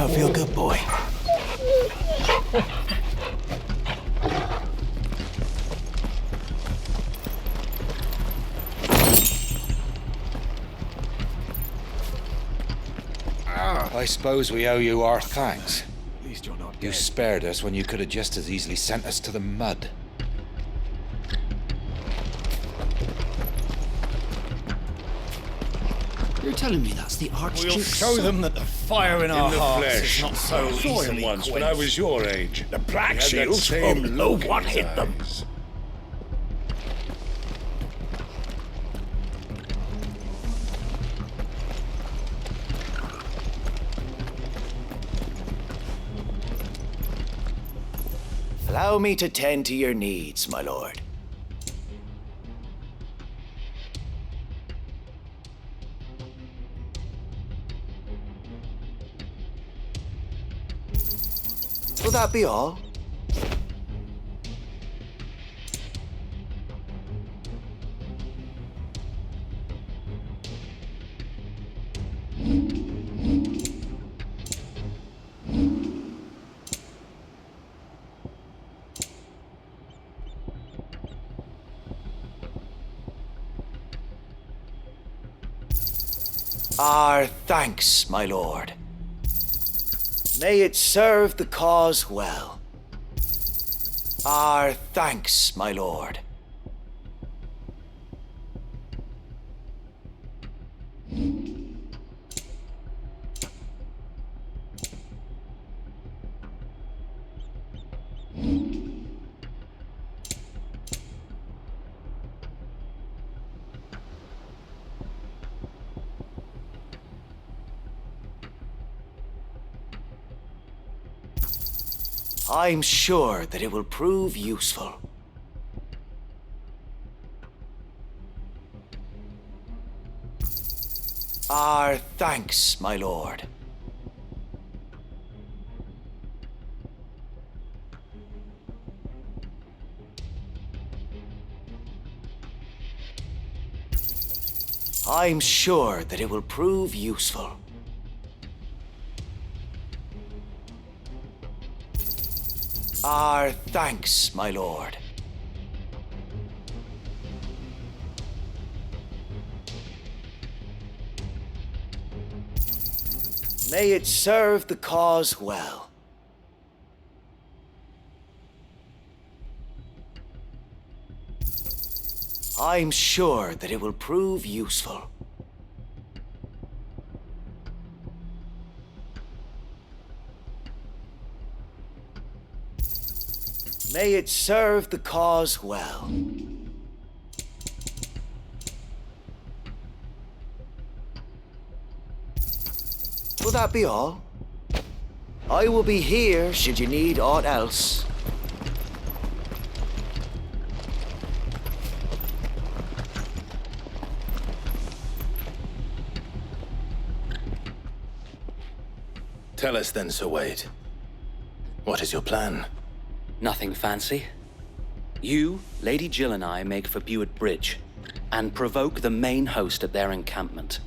Now feel good, boy. I suppose we owe you our thanks. At least you're not You dead. spared us when you could have just as easily sent us to the mud. You're telling me that's the We'll Archduke's show son? them that the fire in our the hearts flesh. is not so I saw him easily once when I was your age. The Black He had that Shields same from look in what his hit them. eyes. Allow me to tend to your needs, my lord. Will that be all? Our thanks, my lord. May it serve the cause well. Our thanks, my lord. I'm sure that it will prove useful. Our thanks, my lord. I'm sure that it will prove useful. Our thanks, my lord. May it serve the cause well. I'm sure that it will prove useful. May it serve the cause well. Will that be all? I will be here should you need aught else. Tell us then, Sir Wade. What is your plan? Nothing fancy. You, Lady Jill and I make for Buett Bridge and provoke the main host at their encampment.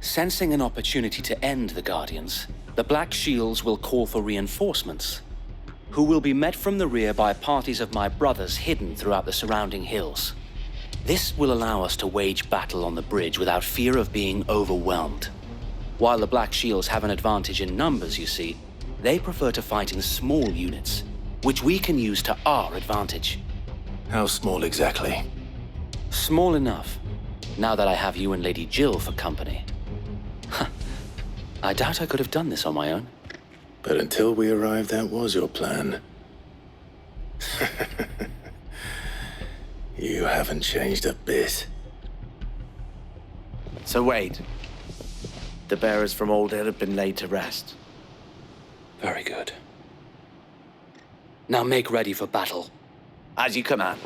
Sensing an opportunity to end the Guardians, the Black Shields will call for reinforcements, who will be met from the rear by parties of my brothers hidden throughout the surrounding hills. This will allow us to wage battle on the bridge without fear of being overwhelmed. While the Black Shields have an advantage in numbers, you see, they prefer to fight in small units, which we can use to our advantage. How small exactly? Small enough, now that I have you and Lady Jill for company. I doubt I could have done this on my own. But until we arrived, that was your plan. You haven't changed a bit. So Wade, the bearers from Old Hill have been laid to rest. Very good. Now make ready for battle. As you command.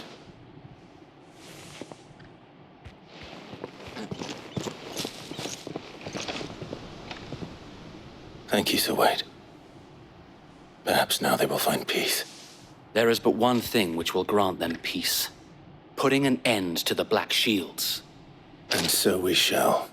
Thank you, Sir Wade. Perhaps now they will find peace. There is but one thing which will grant them peace. Putting an end to the Black Shields. And so we shall.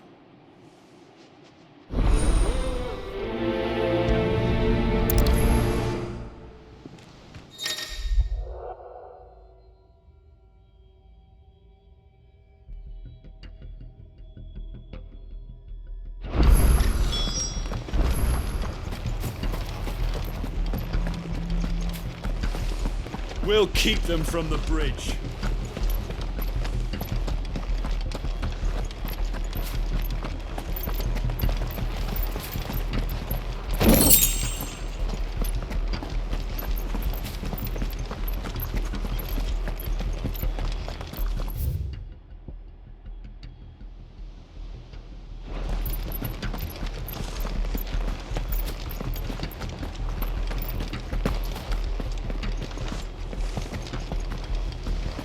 We'll keep them from the bridge.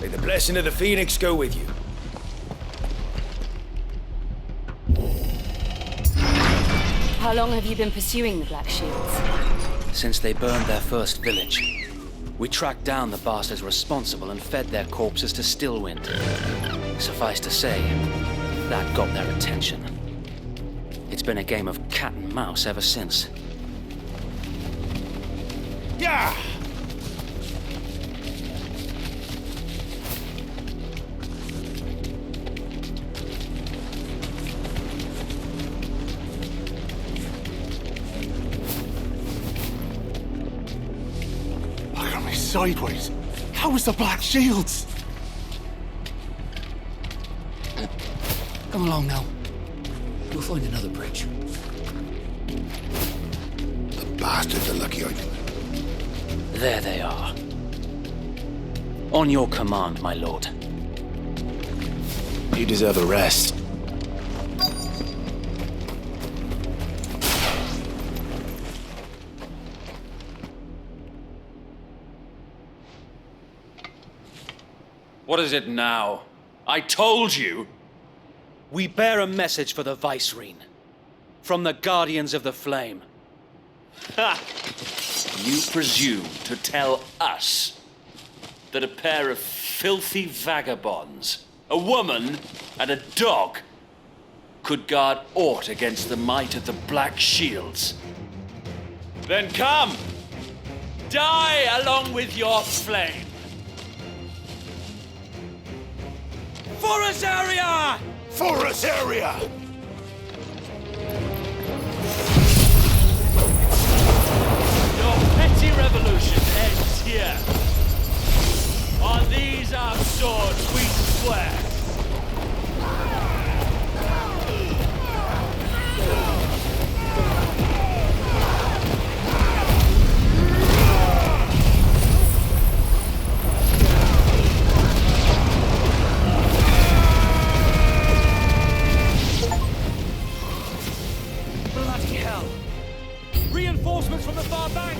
May the blessing of the Phoenix go with you. How long have you been pursuing the Black Shields? Since they burned their first village, we tracked down the bastards responsible and fed their corpses to Stillwind. Suffice to say, that got their attention. It's been a game of cat and mouse ever since. Yeah! Look at me sideways. How is the Black Shields? Come along now. We'll find another bridge. The bastards are lucky I didn't. There they are. On your command, my lord. You deserve a rest. What is it now? I told you! We bear a message for the Vicereine. From the Guardians of the Flame. Ha! You presume to tell us that a pair of filthy vagabonds, a woman and a dog, could guard aught against the might of the Black Shields? Then come! Die along with your flame! For Azaria! For us area! Your petty revolution ends here. On these our swords we swear. Bloody hell! Reinforcements from the far bank!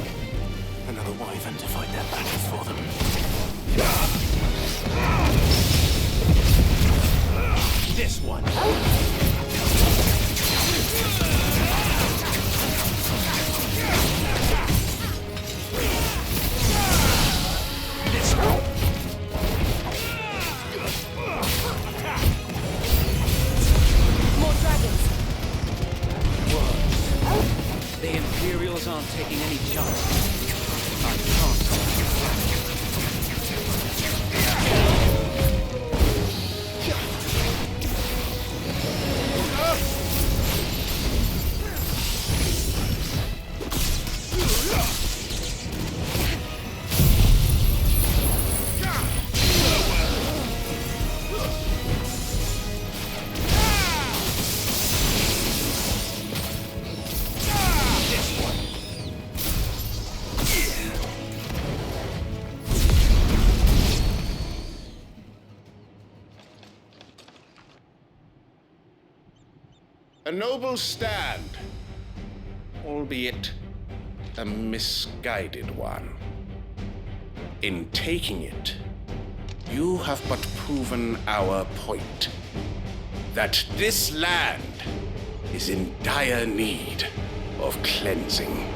Another wyvern to fight their battles for them. This one. This one. More dragons. The Imperials aren't taking any chances. I can't. A noble stand, albeit a misguided one. In taking it, you have but proven our point, that this land is in dire need of cleansing.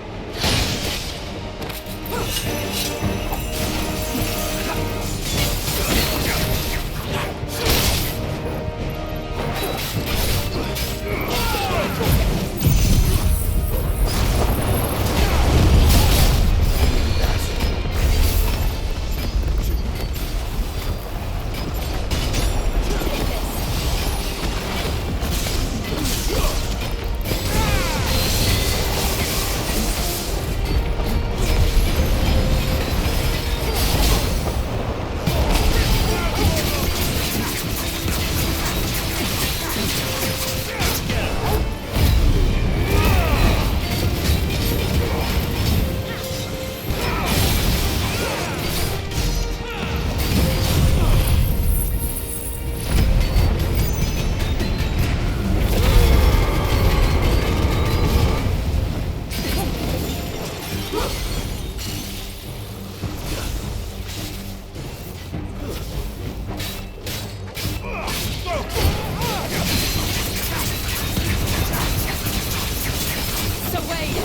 closer, Wade!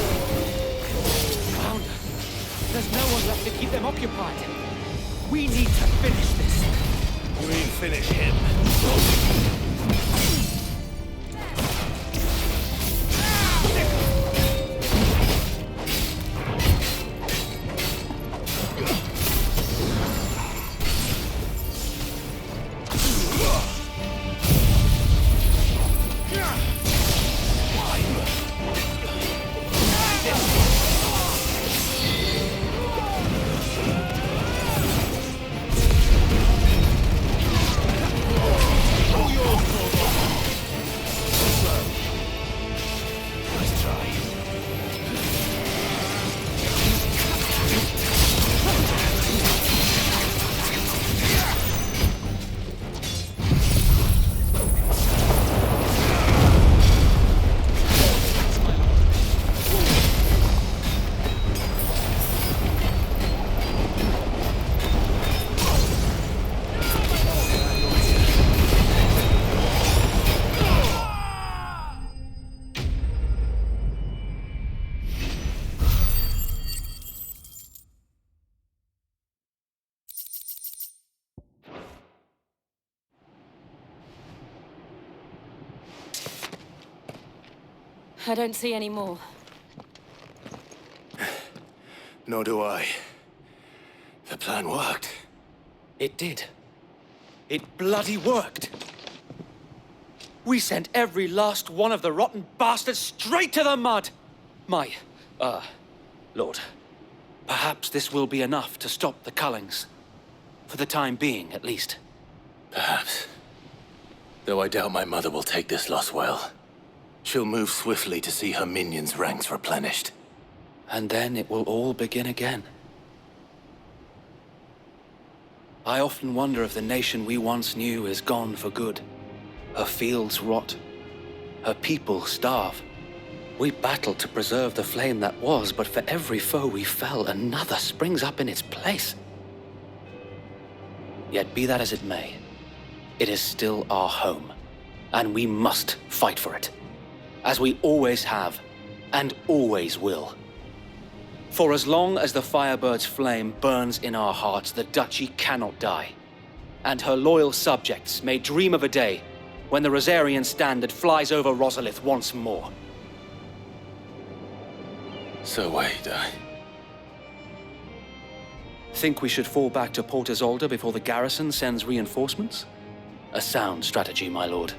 Found her. There's no one left to keep them occupied. We need to finish this. You mean finish him? I don't see any more. Nor do I. The plan worked. It did. It bloody worked. We sent every last one of the rotten bastards straight to the mud! Lord, perhaps this will be enough to stop the Cullings. For the time being, at least. Perhaps. Though I doubt my mother will take this loss well. She'll move swiftly to see her minions' ranks replenished. And then it will all begin again. I often wonder if the nation we once knew is gone for good. Her fields rot. Her people starve. We battled to preserve the flame that was, but for every foe we fell, another springs up in its place. Yet be that as it may, it is still our home, and we must fight for it. As we always have, and always will. For as long as the Firebird's flame burns in our hearts, the Duchy cannot die. And her loyal subjects may dream of a day when the Rosarian standard flies over Rosalith once more. So wait, Think we should fall back to Port Isolde before the garrison sends reinforcements? A sound strategy, my lord.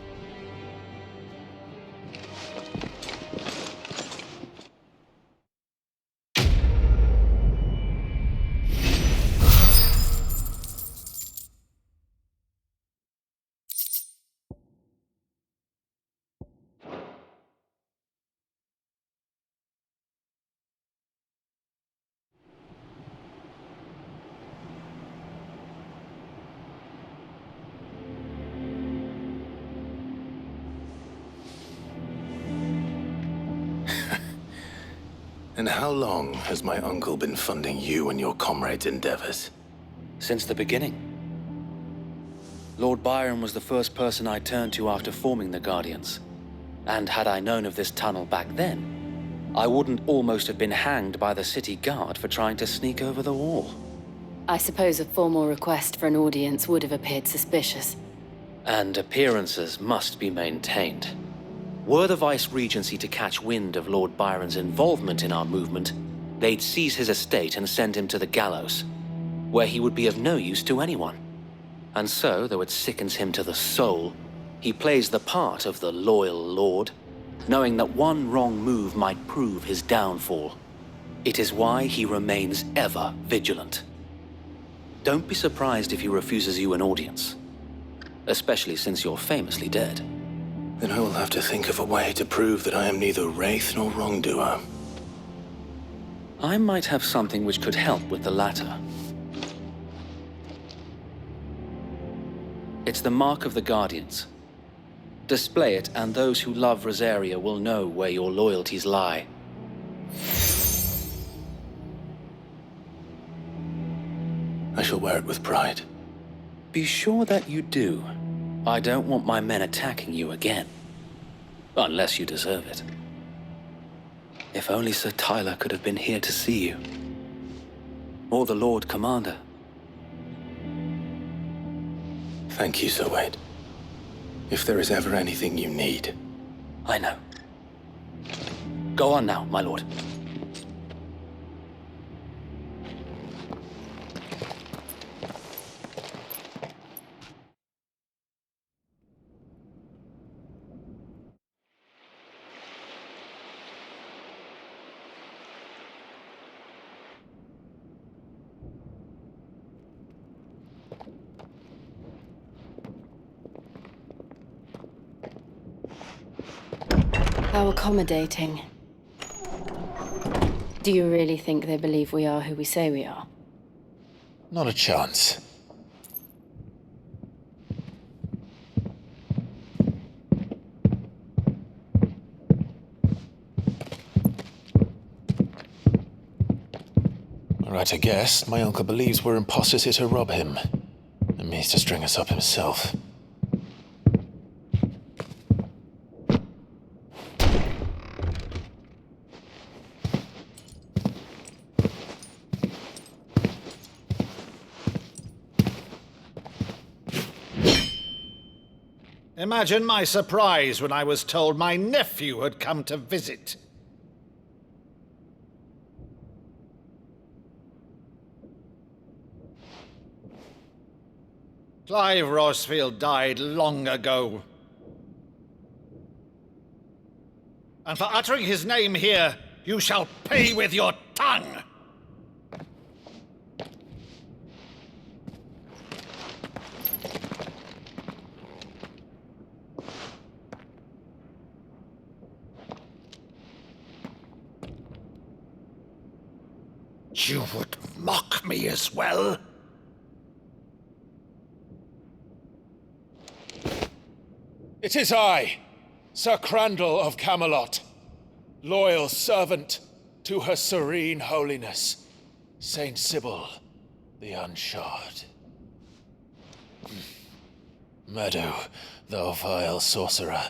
And how long has my uncle been funding you and your comrades' endeavors? Since the beginning. Lord Byron was the first person I turned to after forming the Guardians. And had I known of this tunnel back then, I wouldn't almost have been hanged by the city guard for trying to sneak over the wall. I suppose a formal request for an audience would have appeared suspicious. And appearances must be maintained. Were the Vice-Regency to catch wind of Lord Byron's involvement in our movement, they'd seize his estate and send him to the gallows, where he would be of no use to anyone. And so, though it sickens him to the soul, he plays the part of the loyal lord, knowing that one wrong move might prove his downfall. It is why he remains ever vigilant. Don't be surprised if he refuses you an audience, especially since you're famously dead. Then I will have to think of a way to prove that I am neither wraith nor wrongdoer. I might have something which could help with the latter. It's the mark of the Guardians. Display it, and those who love Rosaria will know where your loyalties lie. I shall wear it with pride. Be sure that you do. I don't want my men attacking you again. Unless you deserve it. If only Sir Tyler could have been here to see you. Or the Lord Commander. Thank you, Sir Wade. If there is ever anything you need. I know. Go on now, my lord. How accommodating. Do you really think they believe we are who we say we are? Not a chance. Right, I guess. My uncle believes we're imposters here to rob him. And means to string us up himself. Imagine my surprise when I was told my nephew had come to visit. Clive Rosfield died long ago. And for uttering his name here, you shall pay with your tongue! You would mock me as well? It is I, Sir Crandall of Camelot, loyal servant to Her Serene Holiness, Saint Sybil the Unshod. Meadow, thou vile sorcerer,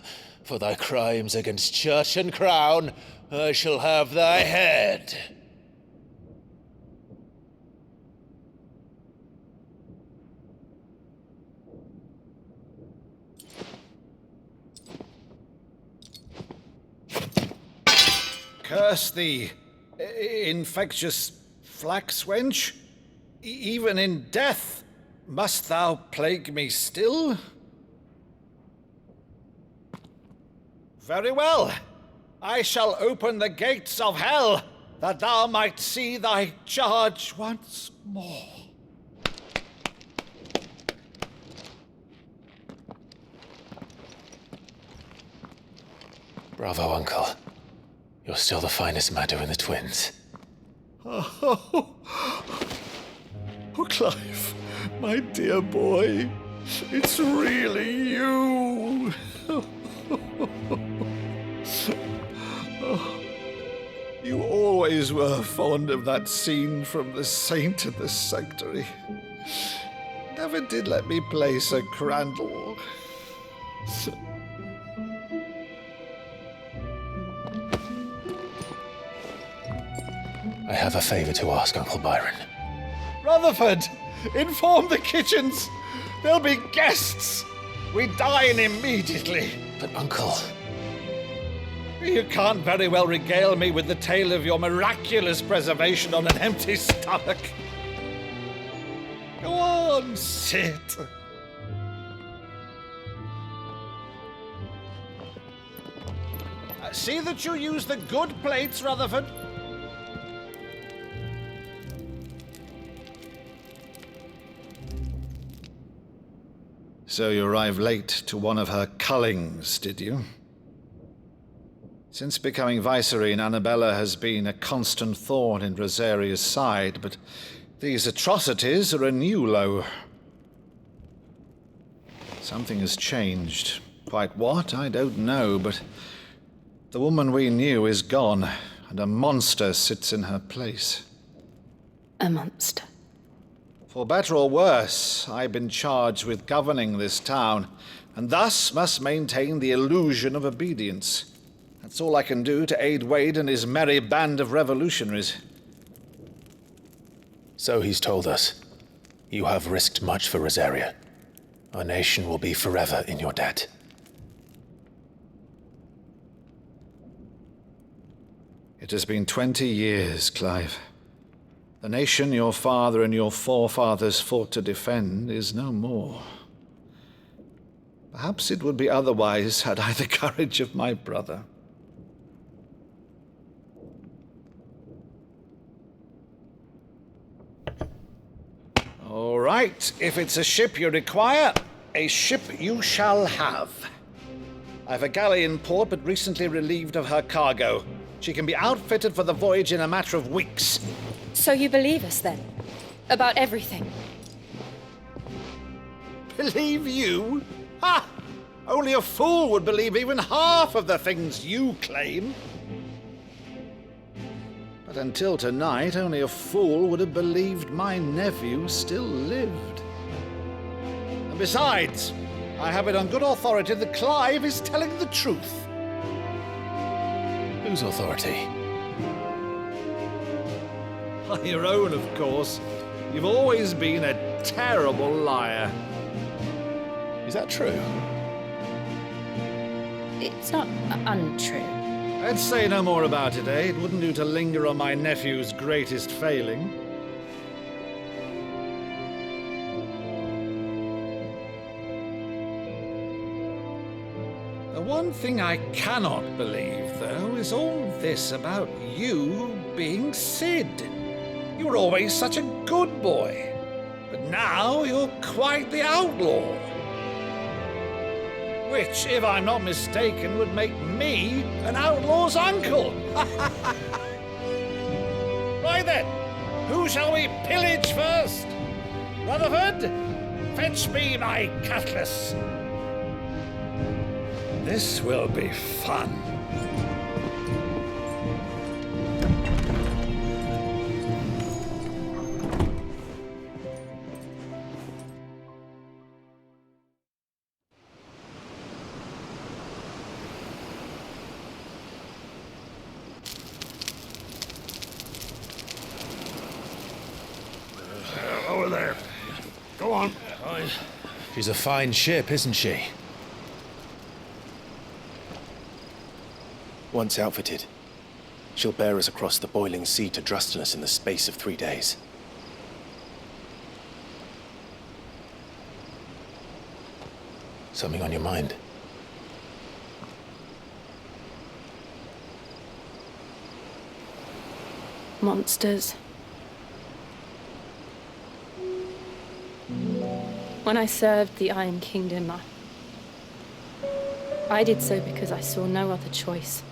for thy crimes against church and crown, I shall have thy head. Curse thee, infectious flax wench. Even in death, must thou plague me still? Very well. I shall open the gates of hell, that thou might see thy charge once more. Bravo, Uncle. You're still the finest Meadow in the twins. Oh, Clive, my dear boy, it's really you. You always were fond of that scene from The Saint in the Sanctuary. Never did let me play Sir Crandall. I have a favor to ask, Uncle Byron. Rutherford, inform the kitchens. There'll be guests. We dine immediately. But, Uncle... You can't very well regale me with the tale of your miraculous preservation on an empty stomach. Go on, sit. See that you use the good plates, Rutherford. So you arrived late to one of her cullings, did you? Since becoming Vicereine, Annabella has been a constant thorn in Rosaria's side, but these atrocities are a new low. Something has changed. Quite what, I don't know, but the woman we knew is gone, and a monster sits in her place. A monster. For better or worse, I've been charged with governing this town, and thus must maintain the illusion of obedience. That's all I can do to aid Wade and his merry band of revolutionaries. So he's told us. You have risked much for Rosaria. Our nation will be forever in your debt. It has been 20 years, Clive. The nation your father and your forefathers fought to defend is no more. Perhaps it would be otherwise had I the courage of my brother. All right, if it's a ship you require, a ship you shall have. I've a galley in port, but recently relieved of her cargo. She can be outfitted for the voyage in a matter of weeks. So you believe us, then? About everything? Believe you? Ha! Only a fool would believe even half of the things you claim. But until tonight, only a fool would have believed my nephew still lived. And besides, I have it on good authority that Clive is telling the truth. Whose authority? On your own, of course. You've always been a terrible liar. Is that true? It's not untrue. I'd say no more about it, eh? It wouldn't do to linger on my nephew's greatest failing. The one thing I cannot believe, though, is all this about you being Sid. You were always such a good boy, but now you're quite the outlaw. Which, if I'm not mistaken, would make me an outlaw's uncle. Right then, who shall we pillage first? Rutherford, fetch me my cutlass. This will be fun. Over there. Go on. She's a fine ship, isn't she? Once outfitted, she'll bear us across the boiling sea to Drustinus in the space of 3 days. Something on your mind? Monsters. When I served the Iron Kingdom, I did so because I saw no other choice.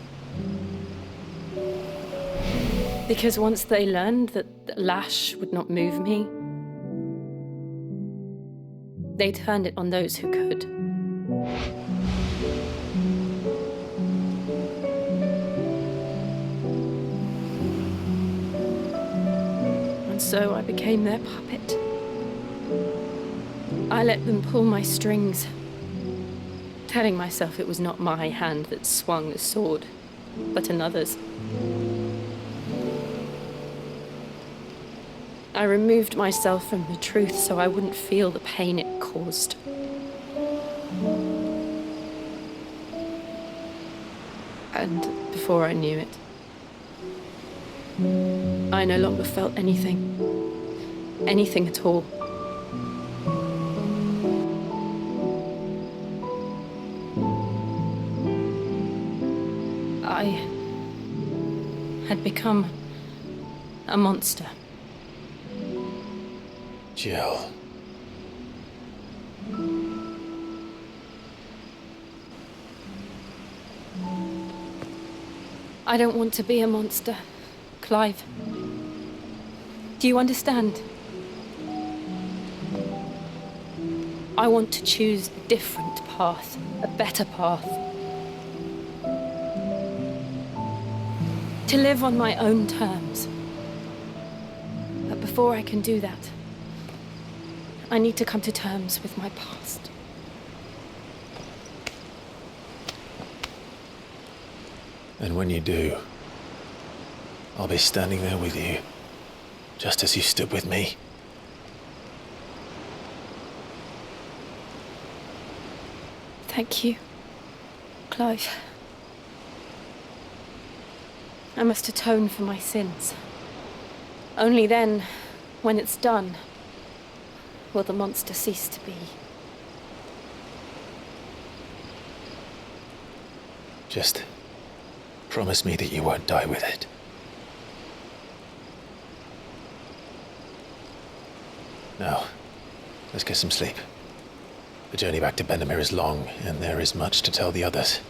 Because once they learned that the lash would not move me, they turned it on those who could. And so I became their puppet. I let them pull my strings, telling myself it was not my hand that swung the sword, but another's. I removed myself from the truth so I wouldn't feel the pain it caused. And before I knew it, I no longer felt anything. Anything at all. I had become a monster. Jill. I don't want to be a monster, Clive. Do you understand? I want to choose a different path, a better path. To live on my own terms. But before I can do that, I need to come to terms with my past. And when you do, I'll be standing there with you, just as you stood with me. Thank you, Clive. I must atone for my sins. Only then, when it's done, will the monster cease to be. Just promise me that you won't die with it. Now, let's get some sleep. The journey back to Benamir is long, and there is much to tell the others.